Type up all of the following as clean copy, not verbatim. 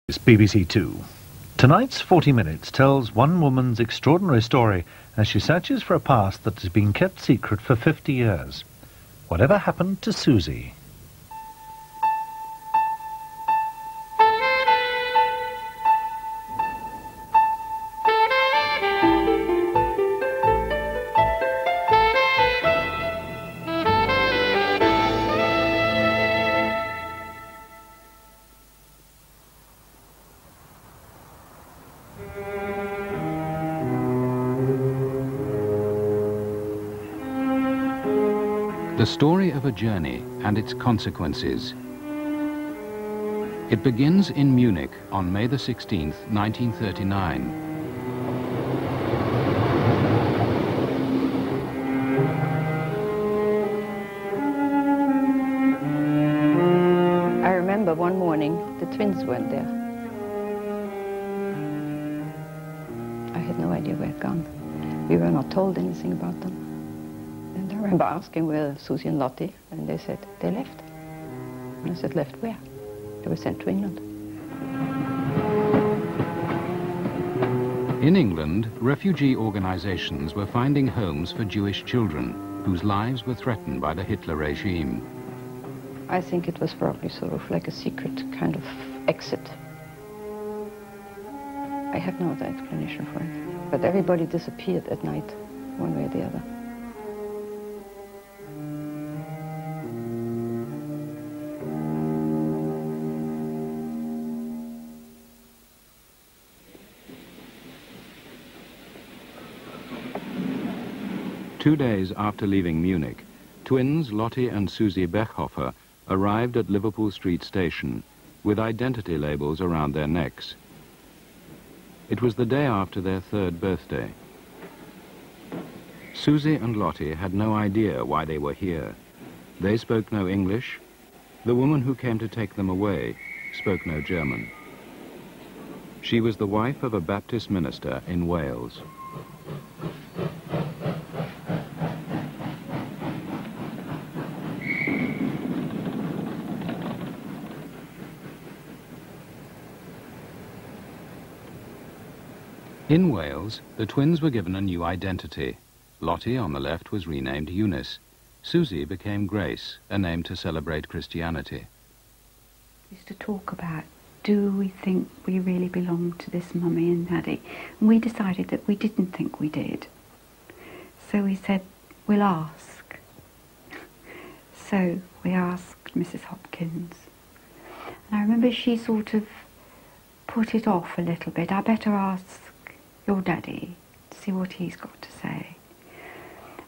It's BBC Two. Tonight's 40 Minutes tells one woman's extraordinary story as she searches for a past that has been kept secret for 50 years. Whatever happened to Susi? The story of a journey and its consequences. It begins in Munich on May the 16th, 1939. I remember one morning the twins weren't there. I had no idea where they'd gone. We were not told anything about them. And I remember asking where Susi and Lottie, and they said they left. And I said, left where? They were sent to England. In England, refugee organizations were finding homes for Jewish children whose lives were threatened by the Hitler regime. I think it was probably sort of like a secret kind of exit. I have no other explanation for it. But everybody disappeared at night, one way or the other. Two days after leaving Munich, twins Lottie and Susi Bechhofer arrived at Liverpool Street Station with identity labels around their necks. It was the day after their third birthday. Susi and Lottie had no idea why they were here. They spoke no English. The woman who came to take them away spoke no German. She was the wife of a Baptist minister in Wales. In Wales, the twins were given a new identity. Lottie, on the left, was renamed Eunice. Susi became Grace, a name to celebrate Christianity. We used to talk about, do we think we really belong to this mummy and daddy? And we decided that we didn't think we did. So we said, we'll ask. So we asked Mrs. Hopkins. And I remember she sort of put it off a little bit. I better ask your daddy, to see what he's got to say.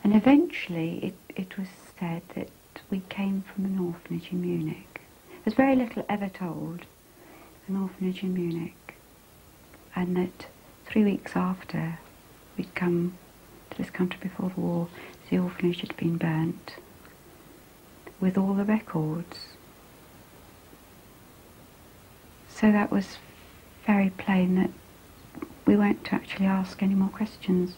And eventually it was said that we came from an orphanage in Munich. There's very little ever told, an orphanage in Munich. And that 3 weeks after we'd come to this country before the war, the orphanage had been burnt with all the records. So that was very plain that we weren't to actually ask any more questions.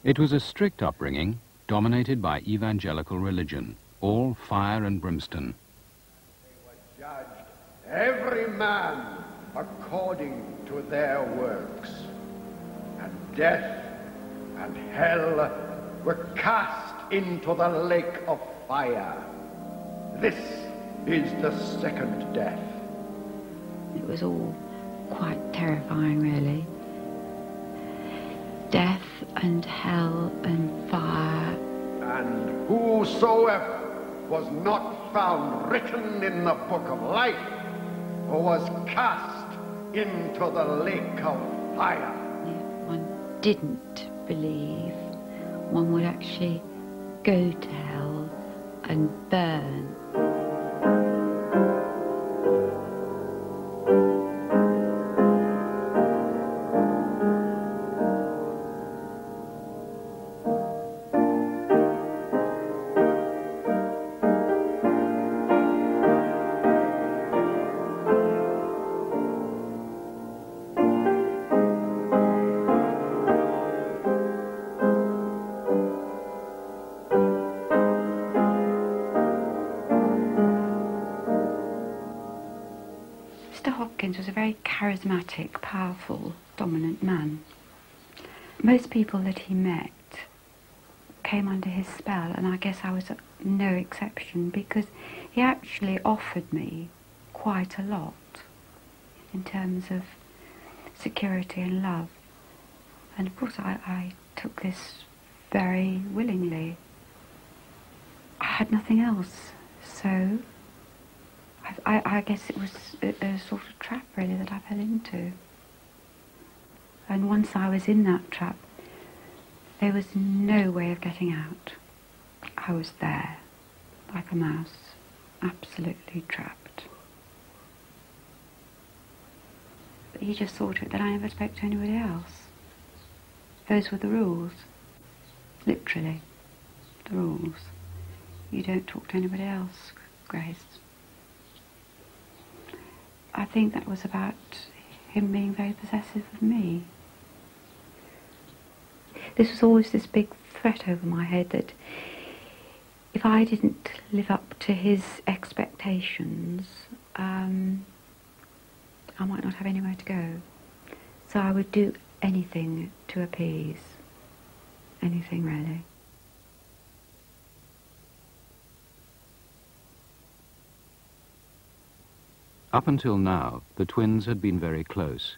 It was a strict upbringing, dominated by evangelical religion, all fire and brimstone. They were judged, every man according to their works, and death and hell were cast into the lake of fire. This is the second death. It was all quite terrifying, really. Death and hell and fire. And whosoever was not found written in the book of life was cast into the lake of fire. If one didn't believe, one would actually go to hell and burn. Mr. Hopkins was a very charismatic, powerful, dominant man. Most people that he met came under his spell, and I guess I was no exception, because he actually offered me quite a lot in terms of security and love. And of course I took this very willingly. I had nothing else, so I guess it was a sort of trap really that I fell into. And once I was in that trap, there was no way of getting out. I was there, like a mouse, absolutely trapped. But he just saw to it that I never spoke to anybody else. Those were the rules, literally, the rules. You don't talk to anybody else, Grace. I think that was about him being very possessive of me. This was always this big threat over my head that if I didn't live up to his expectations, I might not have anywhere to go. So I would do anything to appease. Anything, really. Up until now, the twins had been very close.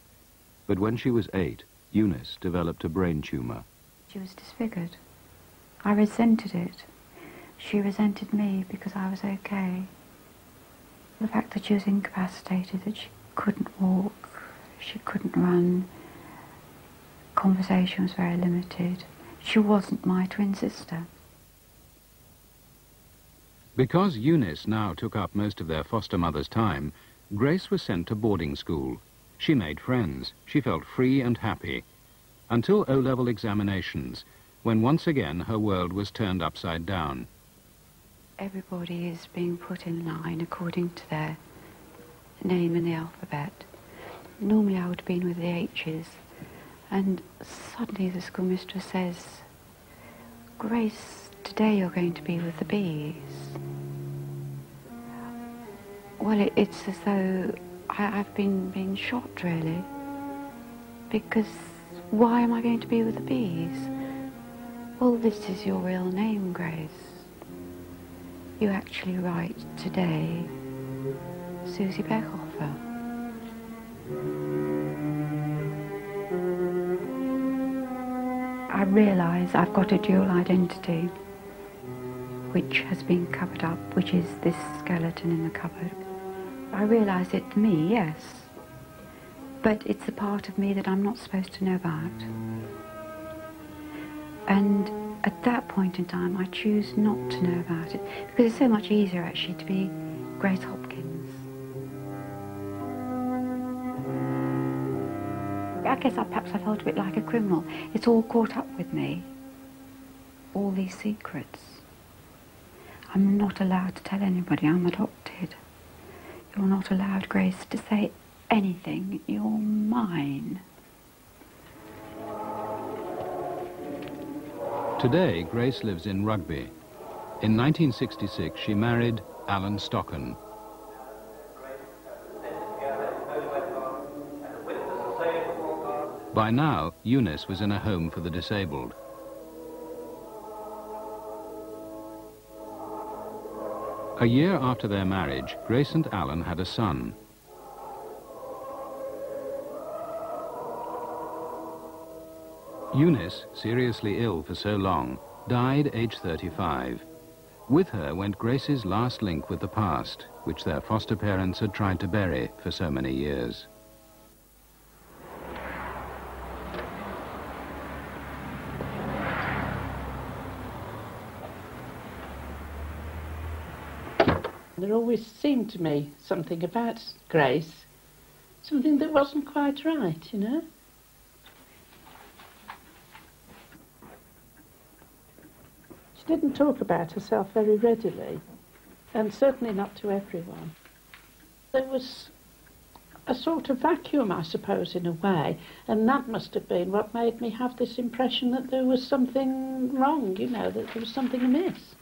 But when she was 8, Eunice developed a brain tumour. She was disfigured. I resented it. She resented me because I was okay. The fact that she was incapacitated, that she couldn't walk, she couldn't run, conversation was very limited. She wasn't my twin sister. Because Eunice now took up most of their foster mother's time, Grace was sent to boarding school. She made friends. She felt free and happy. Until O-level examinations, when once again her world was turned upside down. Everybody is being put in line according to their name in the alphabet. Normally I would have been with the H's, and suddenly the schoolmistress says, "Grace, today you're going to be with the B's." Well, it's as though I've been shot, really, because why am I going to be with the B's? Well, this is your real name, Grace. You actually write today, Susi Beckhofer. I realise I've got a dual identity, which has been covered up, which is this skeleton in the cupboard. I realise it's me, yes, but it's a part of me that I'm not supposed to know about. And at that point in time, I choose not to know about it, because it's so much easier, actually, to be Grace Hopkins. I guess perhaps I felt a bit like a criminal. It's all caught up with me, all these secrets. I'm not allowed to tell anybody I'm adopted. You're not allowed, Grace, to say anything. You're mine. Today, Grace lives in Rugby. In 1966, she married Alan Stocken. By now, Eunice was in a home for the disabled. A year after their marriage, Grace and Alan had a son. Eunice, seriously ill for so long, died aged 35. With her went Grace's last link with the past, which their foster parents had tried to bury for so many years. There always seemed to me something about Grace, something that wasn't quite right, you know. She didn't talk about herself very readily, and certainly not to everyone. There was a sort of vacuum, I suppose, in a way, and that must have been what made me have this impression that there was something wrong, you know, that there was something amiss.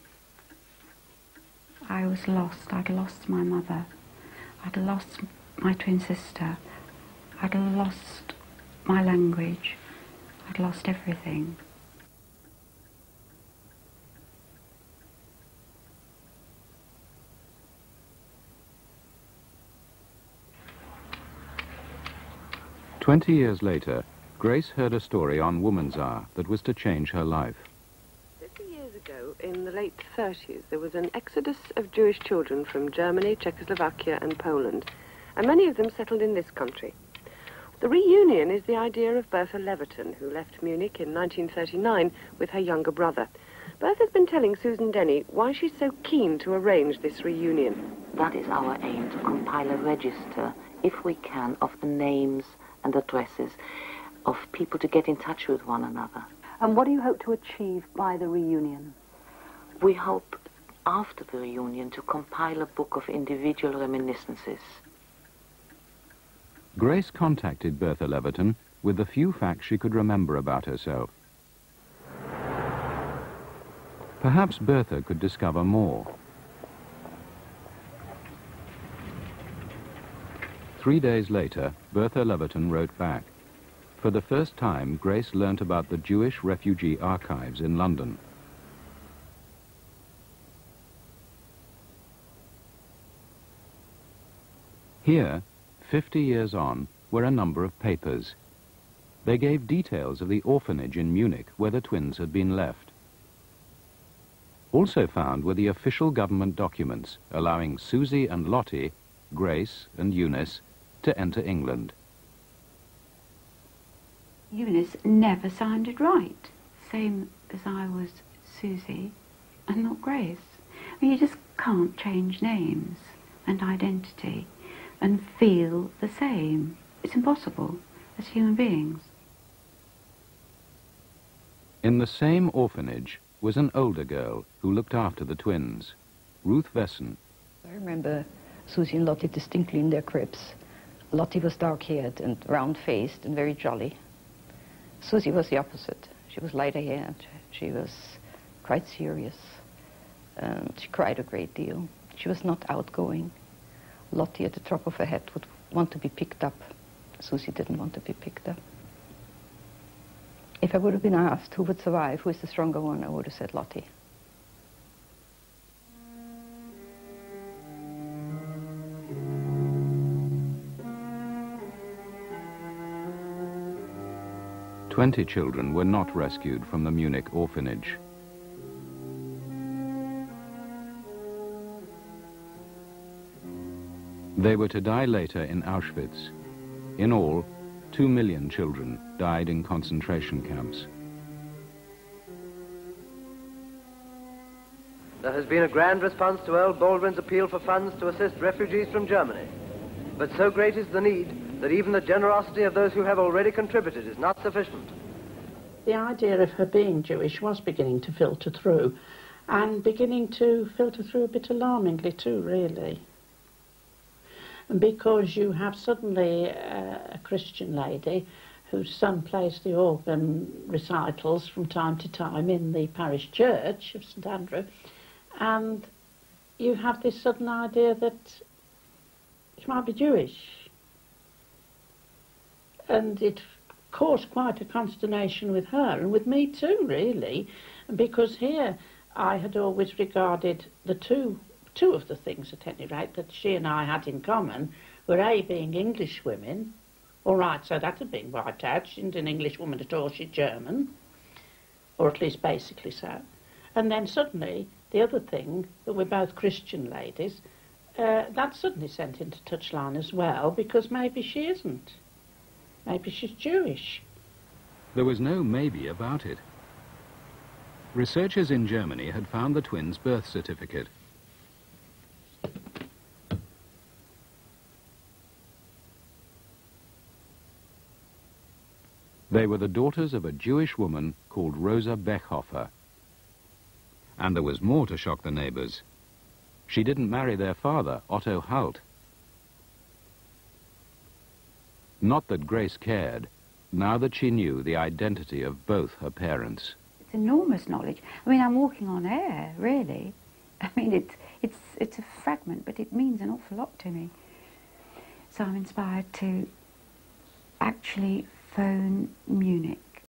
I was lost. I'd lost my mother. I'd lost my twin sister. I'd lost my language. I'd lost everything. "20 years later, Grace heard a story on Woman's Hour that was to change her life. 50 years ago, in the late 30s, there was an exodus of Jewish children from Germany, Czechoslovakia and Poland, and many of them settled in this country. The reunion is the idea of Bertha Leverton, who left Munich in 1939 with her younger brother. Bertha's been telling Susan Denny why she's so keen to arrange this reunion. That is our aim, to compile a register, if we can, of the names and addresses of people to get in touch with one another. And what do you hope to achieve by the reunion? We hope, after the reunion, to compile a book of individual reminiscences. Grace contacted Bertha Leverton with the few facts she could remember about herself. Perhaps Bertha could discover more. 3 days later, Bertha Leverton wrote back. For the first time, Grace learnt about the Jewish refugee archives in London. Here, 50 years on, were a number of papers. They gave details of the orphanage in Munich where the twins had been left. Also found were the official government documents allowing Susie and Lottie, Grace and Eunice to enter England. Eunice never sounded right, same as I was Susie and not Grace. I mean, you just can't change names and identity and feel the same. It's impossible as human beings. In the same orphanage was an older girl who looked after the twins, Ruth Wesson. I remember Susie and Lottie distinctly in their cribs. Lottie was dark-haired and round-faced and very jolly. Susie was the opposite. She was lighter-haired. She was quite serious. She cried a great deal. She was not outgoing. Lottie, at the drop of her hat, would want to be picked up. Susie didn't want to be picked up. If I would have been asked who would survive, who is the stronger one, I would have said Lottie. "20 children were not rescued from the Munich orphanage. They were to die later in Auschwitz. In all, 2 million children died in concentration camps. There has been a grand response to Earl Baldwin's appeal for funds to assist refugees from Germany. But so great is the need that even the generosity of those who have already contributed is not sufficient. The idea of her being Jewish was beginning to filter through, and beginning to filter through a bit alarmingly too, really. Because you have suddenly a Christian lady whose son plays the organ recitals from time to time in the parish church of St Andrew, and you have this sudden idea that she might be Jewish. And it caused quite a consternation with her, and with me too, really, because here I had always regarded the two of the things, at any rate, that she and I had in common were A, being English women. All right, so that had been wiped out. She isn't an English woman at all, she's German, or at least basically so. And then suddenly, the other thing, that we're both Christian ladies, that suddenly sent into touchline as well, because maybe she isn't. Maybe she's Jewish. There was no maybe about it. Researchers in Germany had found the twins' birth certificate. They were the daughters of a Jewish woman called Rosa Bechhofer. And there was more to shock the neighbors. She didn't marry their father, Otto Halt. Not that Grace cared, now that she knew the identity of both her parents. It's enormous knowledge. I mean, I'm walking on air, really. I mean, it's a fragment, but it means an awful lot to me. So I'm inspired to actually phone Munich